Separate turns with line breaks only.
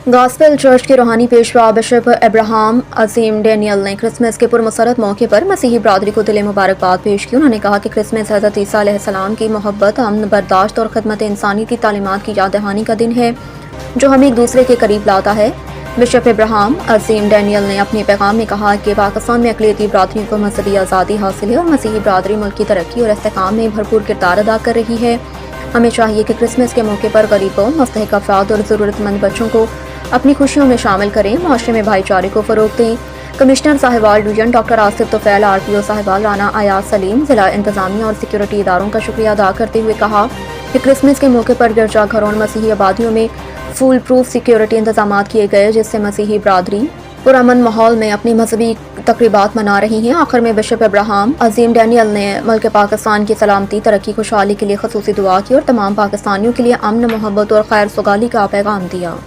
Gospel church के रूहानी Peshwa bishop Abraham अजीम Daniel ने क्रिसमस के पुरमसरत मौके पर मसीही बरादरी को दिल मुबारकबाद पेश की। उन्होंने कहा कि क्रिसमस हज़रत ईसा अलैहिस्सलाम की मोहब्बत, अमन, बर्दाश्त और खिदमत इंसानी की तालीमात की याद दहानी का दिन है जो हमें एक दूसरे के करीब लाता है। बिशप अब्राहम अजीम डैनियल ने अपने पैगाम में कहा कि पाकिस्तान में अक़लियती बरादरियों को मजहबी आज़ादी हासिल है और मसीही बरादरी मुल्क की तरक्की और इस्तेहकाम में भरपूर किरदार अदा कर रही है। हमें चाहिए कि क्रिसमस के मौके पर गरीबों, मुस्तहक अफराद और ज़रूरतमंद बच्चों को अपनी खुशियों में शामिल करें, माशरे में भाईचारे को फ़रोग़ दें। Commissioner Sahiwal division doctor Asif Tufail, RPO Sahiwal Rana Ayaz Saleem, ज़िला इंतज़ामिया और सिक्योरिटी इदारों का शुक्रिया अदा करते हुए कहा कि क्रिसमस के मौके पर गिरजाघरों और मसीही आबादियों में फुल प्रूफ सिक्योरिटी इंतजाम किए गए, जिससे मसीही बरादरी पुरअमन माहौल में अपनी मजहबी तकरीबात मना रही हैं। आखिर में बिशप अब्राहम अजीम डैनियल ने मुल्क पाकिस्तान की सलामती, तरक्की, खुशहाली के लिए खसूसी दुआ की और तमाम पाकिस्तानियों के लिए अमन, मोहब्बत और खैर सुगाली का पैगाम दिया।